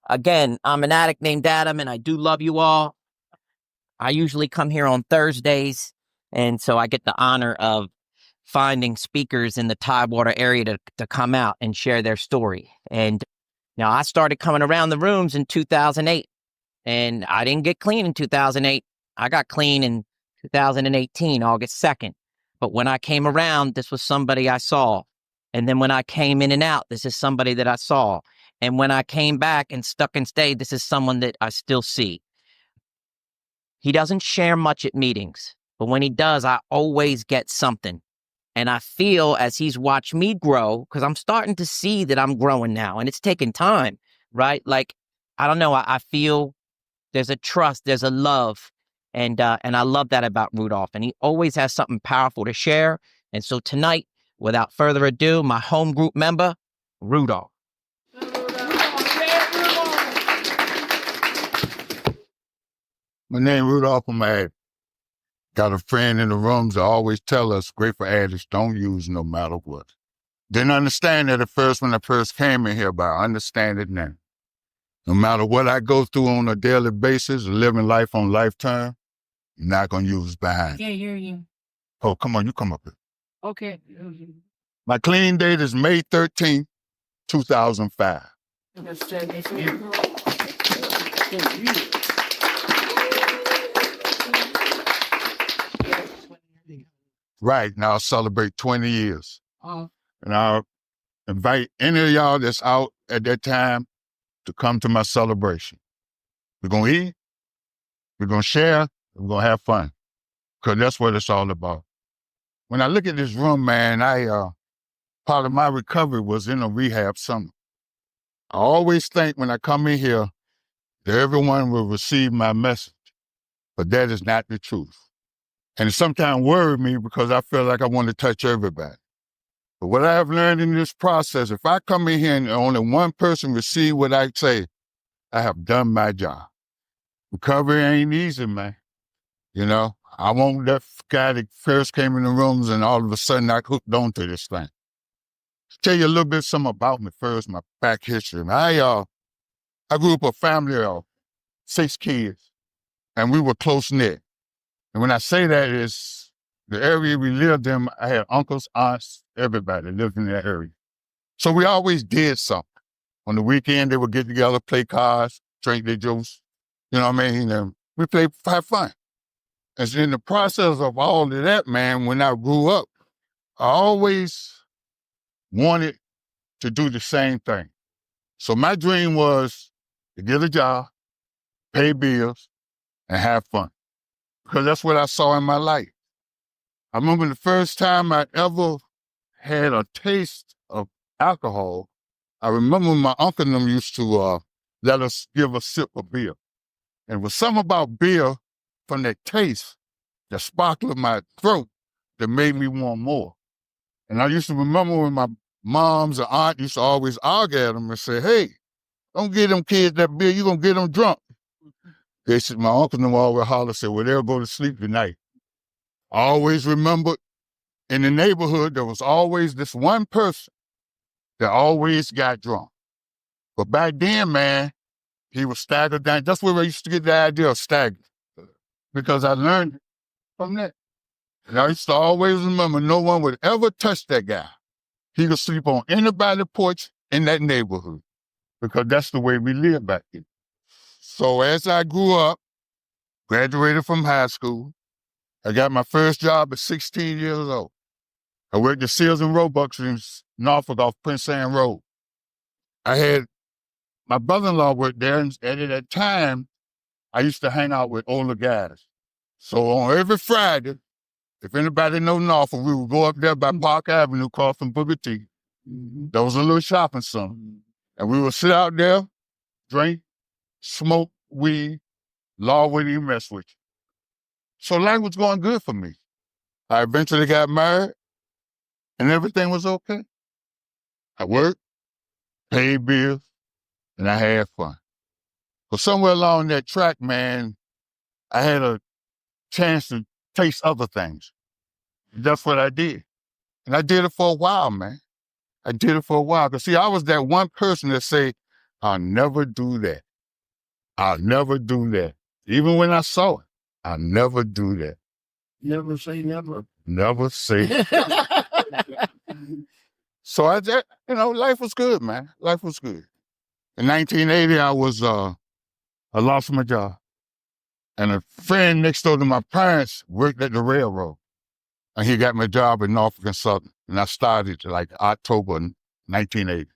Again, I'm an addict named Adam, and I do love you all. I usually come here on Thursdays, and so I get the honor of finding speakers in the Tidewater area to come out and share their story. And now I started coming around the rooms in 2008, and I didn't get clean in 2008. I got clean in 2018, August 2nd. But when I came around, this was somebody I saw. And then when I came in and out, this is somebody that I saw. And when I came back and stuck and stayed, this is someone that I still see. He doesn't share much at meetings, but when he does, I always get something. And I feel as he's watched me grow, because I'm starting to see that I'm growing now, and it's taking time, right? Like, I don't know, I feel there's a trust, there's a love, and I love that about Rudolph. And he always has something powerful to share. And so tonight, without further ado, my home group member, Rudolph. My name is Rudolph. I'm an addict. Got a friend in the rooms that always tell us, great for addicts, don't use no matter what. Didn't understand that at first when I first came in here, but I understand it now. No matter what I go through on a daily basis, living life on lifetime, you're not going to use behind. Can't hear you. Oh, come on, you come up here. Okay. My clean date is May 13th, 2005. Right, now I'll celebrate 20 years. And I'll invite any of y'all that's out at that time to come to my celebration. We're going to eat, we're going to share, we're going to have fun, because that's what it's all about. When I look at this room, man, part of my recovery was in a rehab center. I always think when I come in here that everyone will receive my message, but that is not the truth. And it sometimes worries me because I feel like I want to touch everybody. But what I have learned in this process, if I come in here and only one person receive what I say, I have done my job. Recovery ain't easy, man. You know, I want that guy that first came in the rooms and all of a sudden I hooked onto this thing. Tell you a little bit something about me first, my back history. I grew up a family of 6 kids, and we were close-knit. And when I say that, is the area we lived in, I had uncles, aunts, everybody lived in that area. So we always did something. On the weekend, they would get together, play cards, drink their juice. You know what I mean? And we played, have fun. And so in the process of all of that, man, when I grew up, I always wanted to do the same thing. So my dream was to get a job, pay bills, and have fun. Because that's what I saw in my life. I remember the first time I ever had a taste of alcohol. I remember my uncle and them used to let us give a sip of beer. And it was something about beer from that taste, that sparkle in my throat, that made me want more. And I used to remember when my moms or aunt used to always argue at them and say, hey, don't give them kids that beer, you're going to get them drunk. They said, my uncle and them always holler, said, well, they'll go to sleep tonight. I always remembered in the neighborhood, there was always this one person that always got drunk. But back then, man, he was staggered down. That's where I used to get the idea of staggered, because I learned it from that. And I used to always remember no one would ever touch that guy. He could sleep on anybody's porch in that neighborhood, because that's the way we lived back then. So as I grew up, graduated from high school, I got my first job at 16 years old. I worked at Sears and Roebuck's in Norfolk off Prince Anne Road. I had my brother-in-law worked there, and at that time, I used to hang out with older guys. So on every Friday, if anybody know Norfolk, we would go up there by Park Avenue, across from Booker T. There was a little shopping center. And we would sit out there, drink, smoke weed, law wouldn't even mess with you. So life was going good for me. I eventually got married, and everything was okay. I worked, paid bills, and I had fun. But somewhere along that track, man, I had a chance to taste other things. That's what I did. And I did it for a while, man. I did it for a while. Because see, I was that one person that say, I'll never do that. I'll never do that. Even when I saw it, I'll never do that. Never say never. Never say. So life was good, man. Life was good. In 1980, I lost my job. And a friend next door to my parents worked at the railroad. And he got me a job in Norfolk and Southern. And I started like October 1980.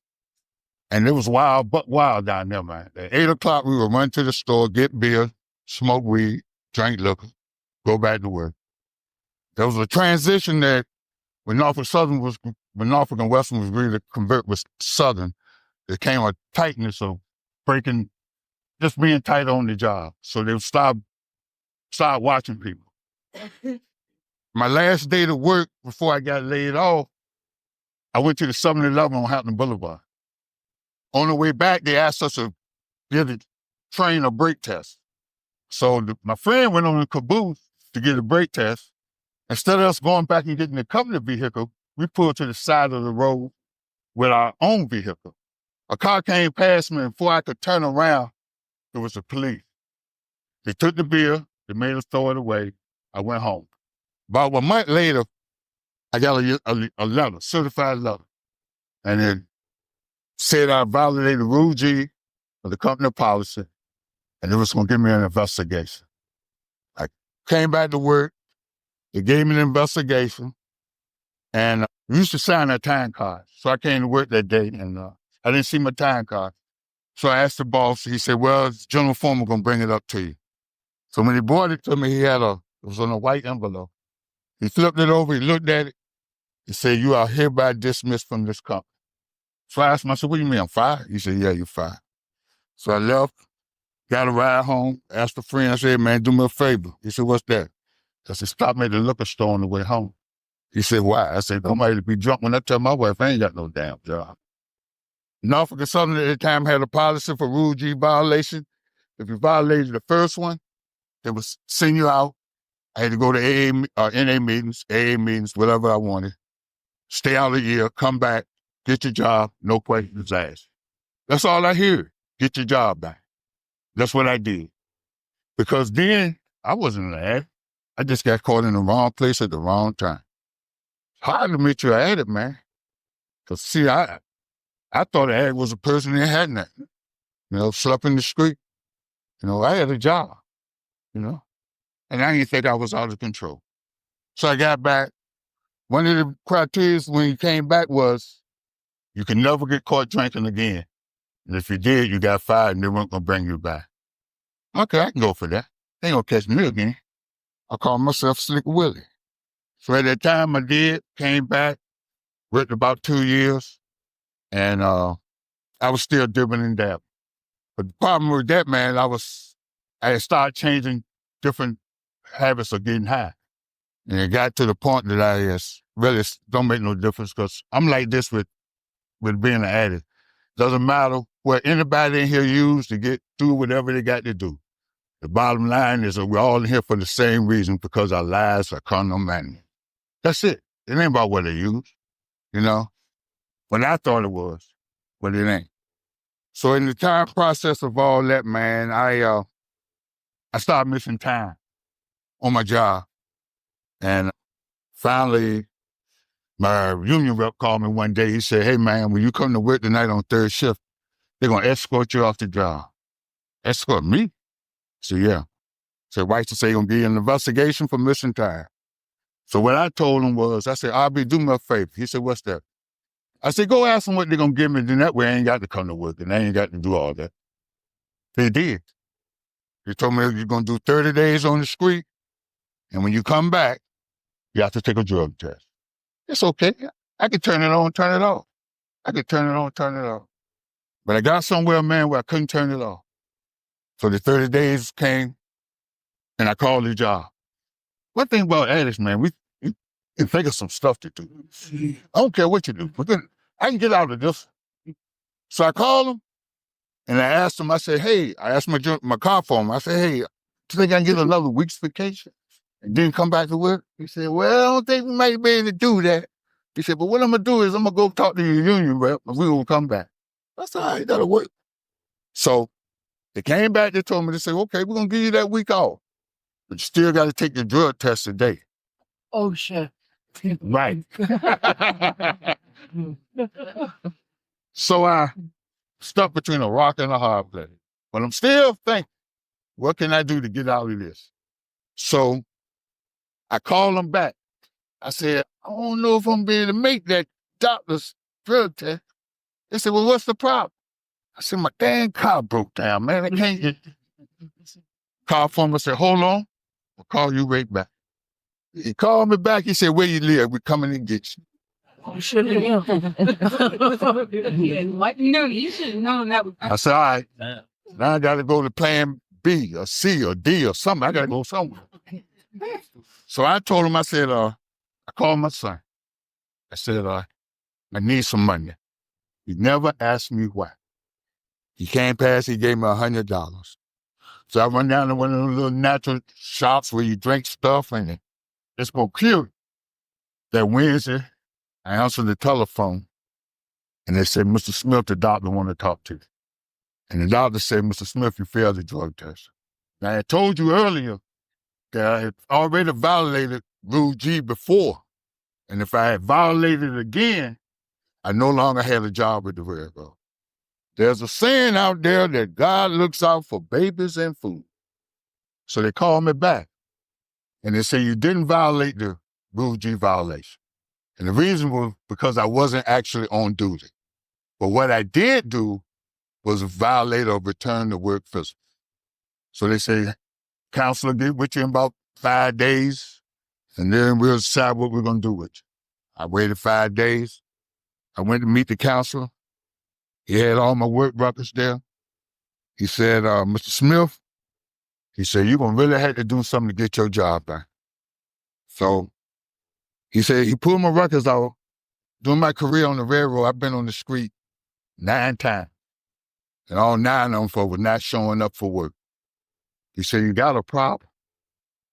And it was wild down there, man. At 8 o'clock, we would run to the store, get beer, smoke weed, drink liquor, go back to work. There was a transition that when Norfolk and Western was really to convert with Southern, there came a tightness of just being tight on the job. So they would start watching people. My last day to work before I got laid off, I went to the 7-Eleven on Hampton Boulevard. On the way back, they asked us to get a train or brake test. So my friend went on the caboose to get a brake test. Instead of us going back and getting the company vehicle, we pulled to the side of the road with our own vehicle. A car came past me, and before I could turn around, it was the police. They took the beer, they made us throw it away. I went home. About a month later, I got a letter, certified letter, and it said I violated Rule G of the company policy, and it was going to give me an investigation. I came back to work. They gave me an investigation, and we used to sign our time card. So I came to work that day, and I didn't see my time card. So I asked the boss. He said, well, the general foreman going to bring it up to you. So when he brought it to me, it was on a white envelope. He flipped it over, he looked at it, he said, you are hereby dismissed from this company. So I asked him, I said, what do you mean, I'm fired? He said, yeah, you're fired. So I left, got a ride home, asked a friend, I said, man, do me a favor. He said, what's that? I said, stop me at the liquor store on the way home. He said, why? I said, nobody to be drunk when I tell my wife I ain't got no damn job. Norfolk and Southern at the time had a policy for Rule G violation. If you violated the first one, they would send you out. I had to go to NA meetings, AA meetings, whatever I wanted. Stay out a year, come back, get your job, no questions asked. That's all I hear. Get your job back. That's what I did. Because then I wasn't an addict. I just got caught in the wrong place at the wrong time. It's hard to admit you're an addict, man. Because, see, I thought an addict was a person that had nothing. Slept in the street. I had a job, and I didn't think I was out of control. So I got back. One of the criteria when he came back was you can never get caught drinking again. And if you did, you got fired and they weren't going to bring you back. Okay, I can go for that. They ain't going to catch me again. I call myself Slick Willie. So at that time I did, came back, worked about 2 years, and I was still dipping and dabbing. But the problem with that, man, I had started changing different habits of getting high. And it got to the point that I really don't make no difference because I'm like this with being an addict. Doesn't matter what anybody in here use to get through whatever they got to do. The bottom line is that we're all in here for the same reason, because our lives are condominium. That's it. It ain't about what they use, When I thought it was, but it ain't. So in the time process of all that, man, I started missing time on my job. And finally, my union rep called me one day. He said, hey, man, when you come to work tonight on third shift, they're going to escort you off the job. Escort me? I said, yeah. So why to say you're going to be an investigation for missing time? So what I told him was, I said, RB, do me a favor. He said, what's that? I said, go ask them what they're going to give me. Then that way I ain't got to come to work and I ain't got to do all that. They did. They told me you're going to do 30 days on the street. And when you come back, you have to take a drug test. It's okay. I can turn it on, turn it off. I could turn it on, turn it off. But I got somewhere, man, where I couldn't turn it off. So the 30 days came, and I called the job. One thing about addicts, man, we can think of some stuff to do. I don't care what you do, but then I can get out of this. So I called them, and I asked them, I said, hey, I asked my car for him. I said, hey, do you think I can get another week's vacation and then come back to work? He said, well, I don't think we might be able to do that. He said, but what I'm going to do is I'm going to go talk to your union rep, and we're going to come back. I said, all right, that'll work. So they came back, they told me, they said, okay, we're going to give you that week off, but you still got to take the drug test today. Oh, shit. Right. So I stuck between a rock and a hard place. But I'm still thinking, what can I do to get out of this? So I called them back. I said, I don't know if I'm able to make that doctor's drug test. They said, well, what's the problem? I said, my dang car broke down, man. I can't get. Car plumber said, hold on. I'll call you right back. He called me back. He said, where you live? We're coming and get you. Oh, shit. Yeah. What? No, you should have known that. I said, all right. Now I got to go to plan B or C or D or something. I got to go somewhere. So I told him, I said, I called my son. I said, I need some money. He never asked me why. He came past, he gave me $100. So I went down to one of those little natural shops where you drink stuff and it's going to kill you. That Wednesday, I answered the telephone and they said, Mr. Smith, the doctor want to talk to you. And the doctor said, Mr. Smith, you failed the drug test. Now, I told you earlier that I had already violated Rule G before. And if I had violated it again, I no longer had a job at the railroad. There's a saying out there that God looks out for babies and food. So they called me back. And they said, you didn't violate the Rule G violation. And the reason was because I wasn't actually on duty. But what I did do was violate or return to work physical. So they say, counselor, get with you in about 5 days, and then we'll decide what we're going to do with you. I waited 5 days. I went to meet the counselor. He had all my work records there. He said, Mr. Smith, he said, you're going to really have to do something to get your job done. So he said, he pulled my records out. During my career on the railroad, I've been on the street 9 times. And all 9 of them for was not showing up for work. He said, you got a problem.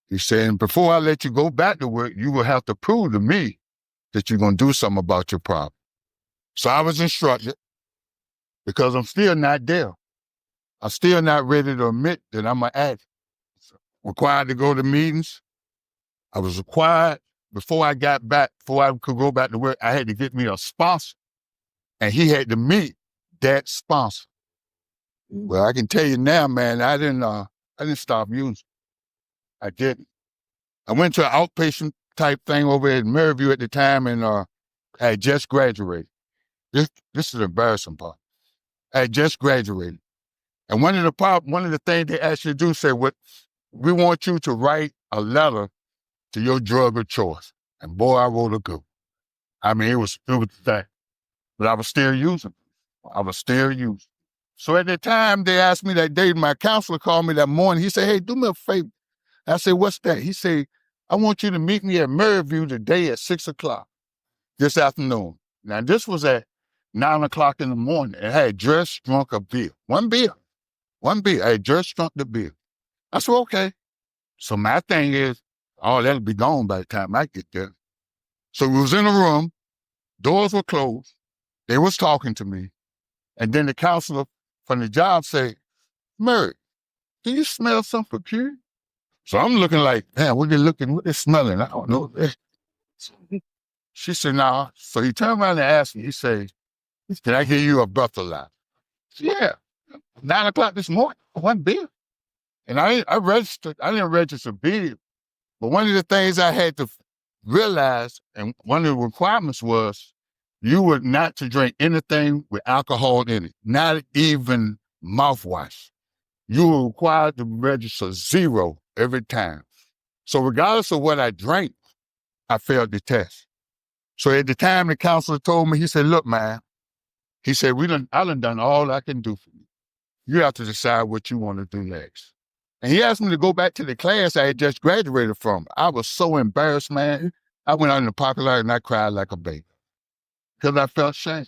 He said, and before I let you go back to work, you will have to prove to me that you're going to do something about your problem. So I was instructed, because I'm still not there. I'm still not ready to admit that I'm an addict. Required to go to meetings. I was required, before I could go back to work, I had to get me a sponsor. And he had to meet that sponsor. Well, I can tell you now, man, I didn't stop using. I didn't. I went to an outpatient type thing over at Maryview at the time, and I had just graduated. This is the embarrassing part. I had just graduated. And one of the things they asked you to do, say, we want you to write a letter to your drug of choice. And boy, I wrote a good. I mean, it was that. But I was still using. So at that time, they asked me that day, my counselor called me that morning. He said, hey, do me a favor. I said, what's that? He said, I want you to meet me at Maryview today at 6 o'clock this afternoon. Now, this was at 9 o'clock in the morning. I had just drunk a beer. One beer. I had just drunk the beer. I said, okay. So my thing is, that'll be gone by the time I get there. So we was in a room, doors were closed, they was talking to me, and then the counselor from the job said, Mary, do you smell something peculiar? So I'm looking like, man, what they smelling? I don't know. She said, nah. So he turned around and asked me, he said, can I give you a breathalyzer? Yeah. 9 o'clock this morning, one beer. And I didn't register beer. But one of the things I had to realize, and one of the requirements was, you were not to drink anything with alcohol in it, not even mouthwash. You were required to register 0 every time. So regardless of what I drank, I failed the test. So at the time the counselor told me, he said, look, man, he said, I done all I can do for you. You have to decide what you want to do next. And he asked me to go back to the class I had just graduated from. I was so embarrassed, man. I went out in the parking lot and I cried like a baby because I felt shame.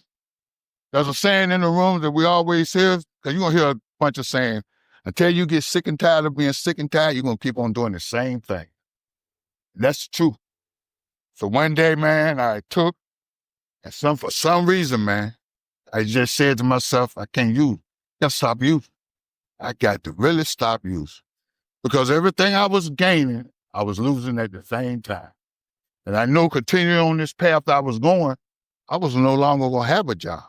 There's a saying in the room that we always hear, because you're going to hear a bunch of saying, until you get sick and tired of being sick and tired, you're going to keep on doing the same thing. That's the truth. So one day, man, I took, and for some reason, man, I just said to myself, I can't use. Gotta stop using. I got to really stop using. Because everything I was gaining, I was losing at the same time. And I know continuing on this path I was going, I was no longer going to have a job.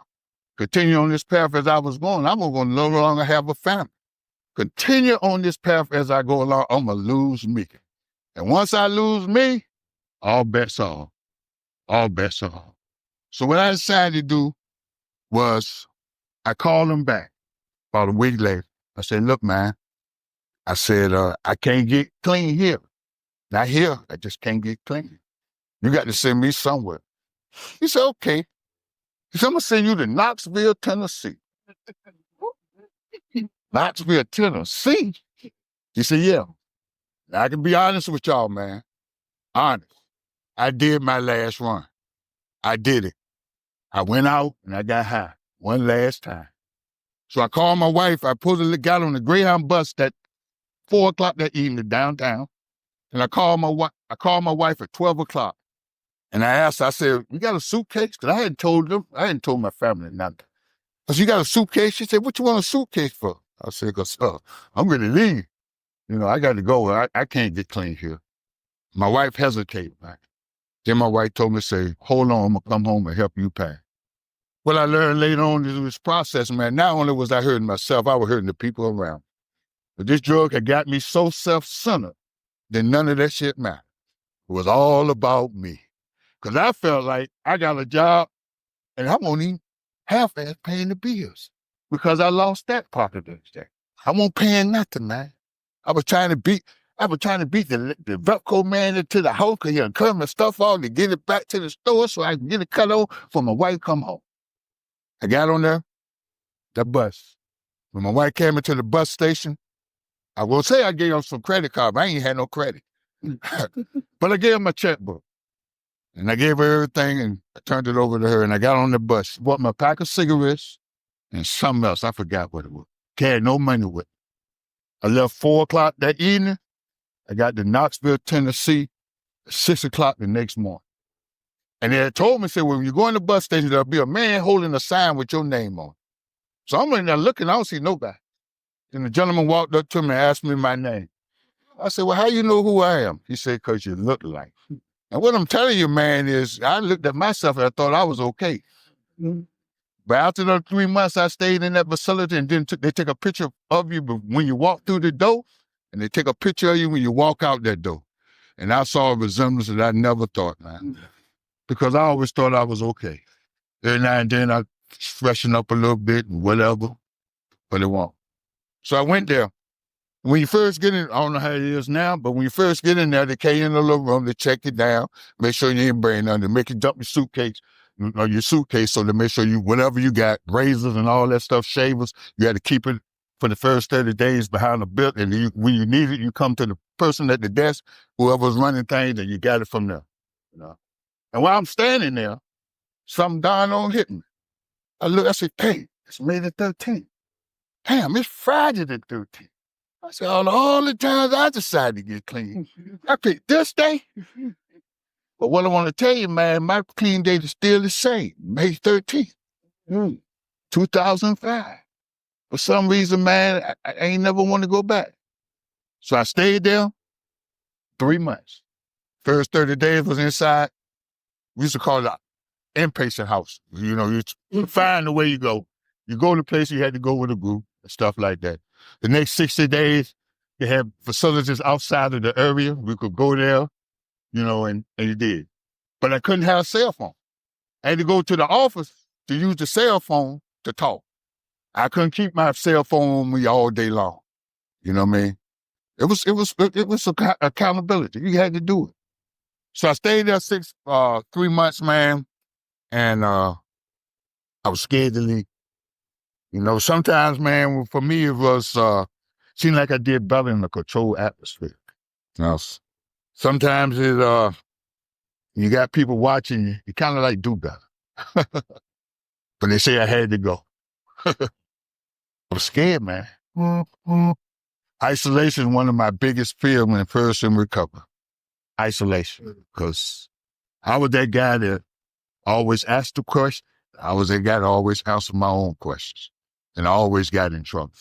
Continue on this path as I was going, I'm going to no longer have a family. Continue on this path as I go along, I'm going to lose me. And once I lose me, all bets are off. All bets are off. So what I decided to do was I called him back about a week later. I said, look, man, I said, I can't get clean here. Not here, I just can't get clean. You got to send me somewhere. He said, okay. He said, I'm going to send you to Knoxville, Tennessee. Knoxville, Tennessee? He said, yeah. Now, I can be honest with y'all, man. Honest. I did my last run. I did it. I went out and I got high one last time. So I called my wife. I got on the Greyhound bus at 4 o'clock that evening downtown. And I called my wife at 12 o'clock. And I asked her, I said, you got a suitcase? Because I hadn't told my family nothing. I said, you got a suitcase? She said, what you want a suitcase for? I said, because I'm going to leave. You know, I got to go. I can't get clean here. My wife hesitated, man. Then my wife told me, say, hold on, I'm going to come home and help you pack. What I learned later on in this process, man, not only was I hurting myself, I was hurting the people around. But this drug had got me so self-centered that none of that shit mattered. It was all about me. Because I felt like I got a job and I won't even half-ass paying the bills because I lost that part of the day. I won't paying nothing, man. I was trying to beat the Velcro man into the house because he'll cut my stuff off to get it back to the store so I can get it cut off for my wife to come home. I got on there, the bus. When my wife came into the bus station, I will say I gave her some credit card, but I ain't had no credit. But I gave her my checkbook. And I gave her everything and I turned it over to her and I got on the bus. She bought me a pack of cigarettes and something else. I forgot what it was. Carried no money with me. I left 4 o'clock that evening. I got to Knoxville, Tennessee at 6 o'clock the next morning. And they had told me, said, well, when you go in the bus station, there'll be a man holding a sign with your name on it. So I'm in there looking, I don't see nobody. And the gentleman walked up to me and asked me my name. I said, well, how you know who I am? He said, because you look like. And what I'm telling you, man, is I looked at myself and I thought I was okay. Mm-hmm. But after those 3 months, I stayed in that facility and then they take a picture of you when you walk through the door and they take a picture of you when you walk out that door. And I saw a resemblance that I never thought, man, because I always thought I was okay. Every now and then I freshen up a little bit and whatever, but it won't. So I went there. When you first get in, I don't know how it is now, but when you first get in there, they carry you in a little room, they check you down, make sure you ain't bringing nothing, they make you dump your suitcase so they make sure you, whatever you got, razors and all that stuff, shavers, you had to keep it for the first 30 days behind the belt, and when you need it, you come to the person at the desk, whoever's running things, and you got it from there. You know? And while I'm standing there, something darn on hit me. I look, I said, hey, it's May the 13th. Damn, it's Friday the 13th. I said, all the times I decided to get clean, I picked this day. But what I want to tell you, man, my clean date is still the same, May 13th, 2005. For some reason, man, I ain't never want to go back. So I stayed there 3 months. First 30 days was inside. We used to call it an inpatient house. You know, you find the way you go. You go to place you had to go with a group and stuff like that. The next 60 days, they have facilities outside of the area. We could go there, you know, and you did. But I couldn't have a cell phone. I had to go to the office to use the cell phone to talk. I couldn't keep my cell phone on me all day long. You know what I mean? It was accountability. You had to do it. So I stayed there 3 months, man, and I was scared to leave. You know, sometimes, man, for me, it was, seemed like I did better in a controlled atmosphere. You know, sometimes you got people watching you, you kind of like do better. But they say I had to go. I was scared, man. Isolation is one of my biggest fears when first in recovery. Isolation. Because I was that guy that always asked the question. I was that guy that always answered my own questions. and I always got in trouble.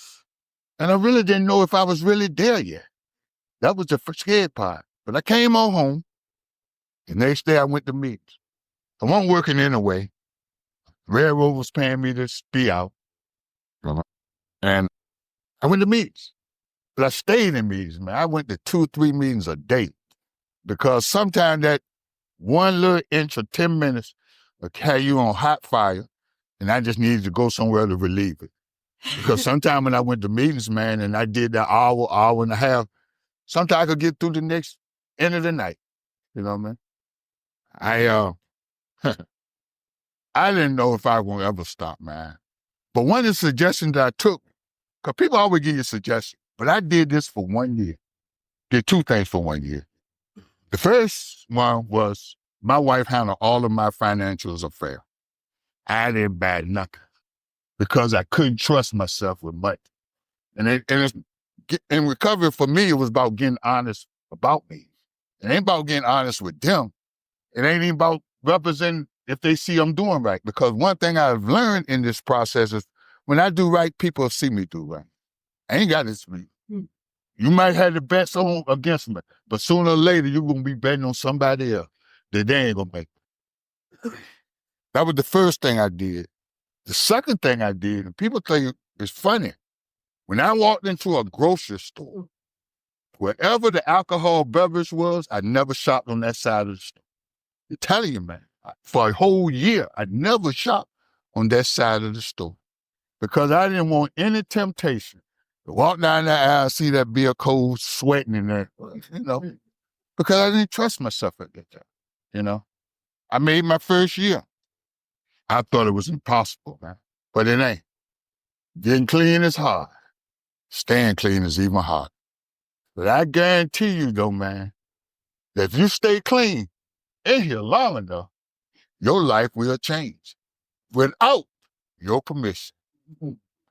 And I really didn't know if I was really there yet. That was the scared part. But I came on home. The next day I went to meetings. I wasn't working anyway. Railroad was paying me to be out. And I went to meetings. But I stayed in meetings, man. I went to 2 or 3 meetings a day. Because sometimes that one little inch or 10 minutes will carry you on hot fire. And I just needed to go somewhere to relieve it. Because sometimes when I went to meetings, man, and I did that hour and a half, sometimes I could get through the next end of the night. You know what I mean? I didn't know if I was going to ever stop, man. But one of the suggestions that I took, because people always give you suggestions, but I did this for 1 year. Did 2 things for 1 year. The first one was my wife handled all of my financial affairs. I didn't buy nothing because I couldn't trust myself with money. In recovery for me, it was about getting honest about me. It ain't about getting honest with them. It ain't even about representing if they see I'm doing right. Because one thing I've learned in this process is when I do right, people see me do right. I ain't got this. You might have the bets on against me, but sooner or later, you're going to be betting on somebody else that they ain't going to make it. That was the first thing I did. The second thing I did, and people think it's funny, when I walked into a grocery store, wherever the alcohol beverage was, I never shopped on that side of the store. I'm telling you, man, for a whole year, I never shopped on that side of the store because I didn't want any temptation to walk down the aisle, see that beer cold sweating in there, because I didn't trust myself at that time, I made my first year. I thought it was impossible, man, but it ain't. Getting clean is hard. Staying clean is even harder. But I guarantee you, though, man, that if you stay clean in here long enough, your life will change without your permission.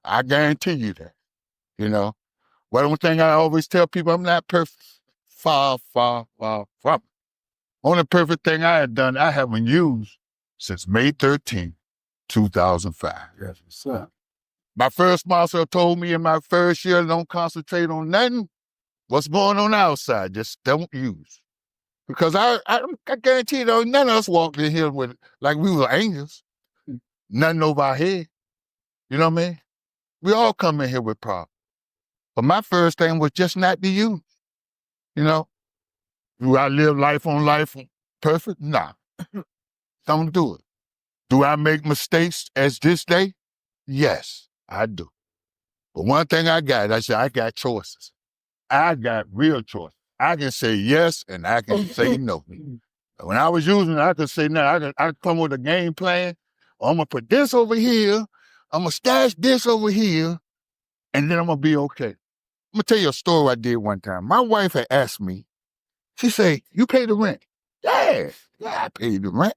I guarantee you that, One thing I always tell people, I'm not perfect. Far, far, far from it. Only perfect thing I have done, I haven't used since May 13th, 2005. Yes, sir. My first sponsor told me in my first year, don't concentrate on nothing. What's going on outside, just don't use. Because I guarantee you, none of us walked in here with like we were angels. Nothing over our head. You know what I mean? We all come in here with problems. But my first thing was just not to use. Do I live life on life perfect? Nah. Don't do it. Do I make mistakes as this day? Yes, I do. But one thing I said, I got choices. I got real choices. I can say yes and I can say no. When I was using it, I could say no. I could come with a game plan. I'm going to put this over here. I'm going to stash this over here. And then I'm going to be okay. I'm going to tell you a story I did one time. My wife had asked me, she said, you pay the rent? Yeah, I paid the rent.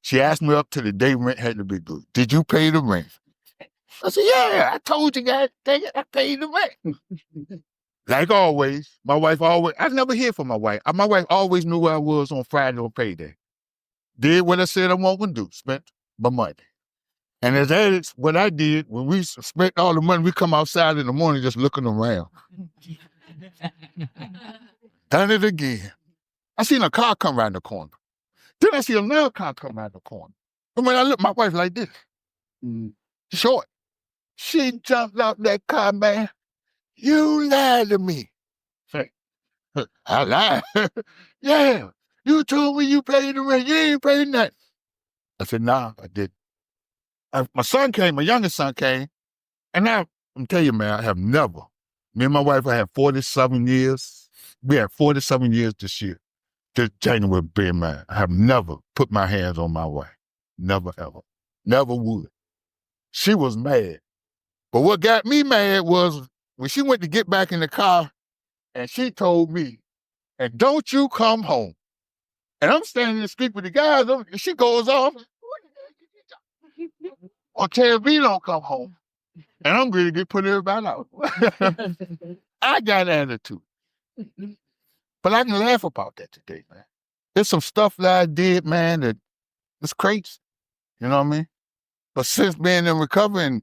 She asked me up to the day rent had to be due. Did you pay the rent? I said, yeah, I told you guys, dang it, I paid the rent. Like always, I never hear from my wife. My wife always knew where I was on Friday on payday. Did what I said I wasn't to do, spent my money. And as addicts, what I did, when we spent all the money, we come outside in the morning just looking around. Done it again. I seen a car come around the corner. Then I see another car come around the corner. And when I look, my wife like this. Short. She jumped out that car, man. You lied to me. I lied. Yeah. You told me you paid the rent. You ain't paid nothing. I said, nah, I didn't. My youngest son came, and now, I'm telling you, man, I have never. Me and my wife, I have 47 years. We had 47 years this year. This January being married. I have never put my hands on my wife. Never, ever. Never would. She was mad. But what got me mad was when she went to get back in the car, and she told me, and don't you come home. And I'm standing there speaking with the guys, and she goes off, or tell me don't come home. And I'm ready to put everybody out. I got attitude. But I can laugh about that today, man. There's some stuff that I did, man, that was crazy. You know what I mean? But since being in recovery and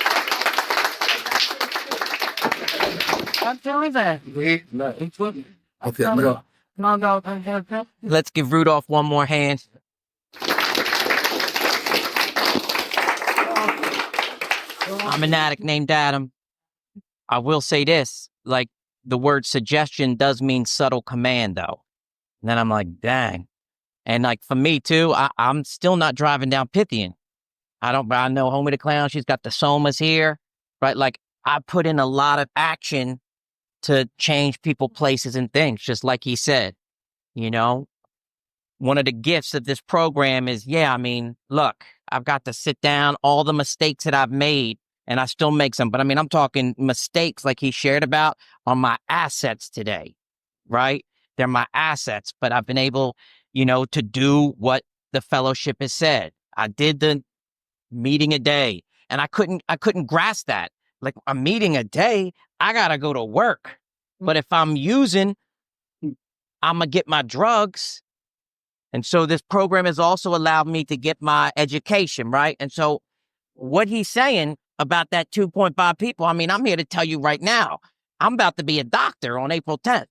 I'm doing that. Let's give Rudolph one more hand. I'm an addict named Adam. I will say this, like the word suggestion does mean subtle command though. And then I'm like, dang. And like for me too, I'm still not driving down Pythian. I know Homie the Clown, she's got the Somas here, right? Like I put in a lot of action to change people, places, and things, just like he said, you know? One of the gifts of this program is, look, I've got to sit down, all the mistakes that I've made, and I still make some. But I'm talking mistakes like he shared about are my assets today, right? They're my assets, but I've been able, to do what the fellowship has said. I did the meeting a day, and I couldn't grasp that. Like a meeting a day, I gotta go to work. But if I'm using, I'm gonna get my drugs. And so this program has also allowed me to get my education, right? And so what he's saying about that 2.5 people, I'm here to tell you right now, I'm about to be a doctor on April 10th,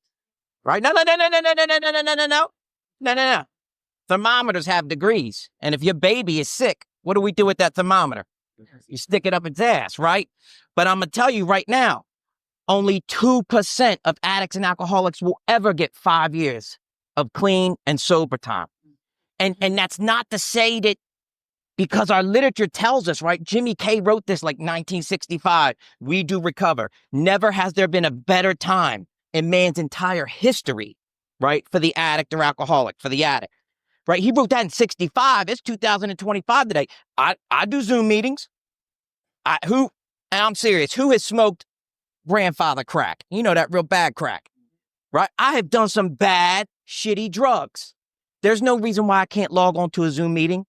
right? No. Thermometers have degrees. And if your baby is sick, what do we do with that thermometer? You stick it up its ass, right? But I'm going to tell you right now, only 2% of addicts and alcoholics will ever get 5 years of clean and sober time. And that's not to say that, because our literature tells us, right? Jimmy K wrote this like 1965. We do recover. Never has there been a better time in man's entire history, right? For the addict or alcoholic, for the addict, right? He wrote that in 65. It's 2025 today. I do Zoom meetings. And I'm serious, who has smoked grandfather crack? That real bad crack, right? I have done some bad, shitty drugs. There's no reason why I can't log on to a Zoom meeting.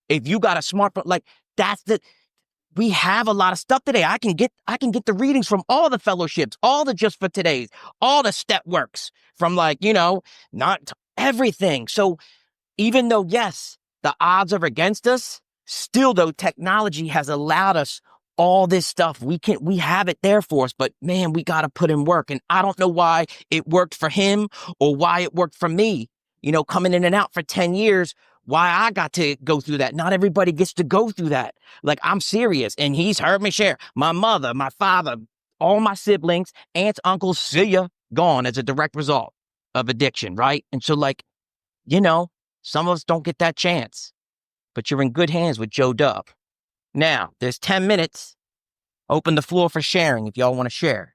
If you got a smartphone, like we have a lot of stuff today. I can get the readings from all the fellowships, all the Just for Todays, all the step works from not everything. So even though, yes, the odds are against us, still though, technology has allowed us all this stuff. We have it there for us, but man, we got to put in work. And I don't know why it worked for him or why it worked for me, coming in and out for 10 years, why I got to go through that. Not everybody gets to go through that. Like, I'm serious. And he's heard me share. My mother, my father, all my siblings, aunts, uncles, see ya, gone as a direct result of addiction, right? And so some of us don't get that chance, but you're in good hands with Joe Dub. Now, there's 10 minutes. Open the floor for sharing if y'all want to share.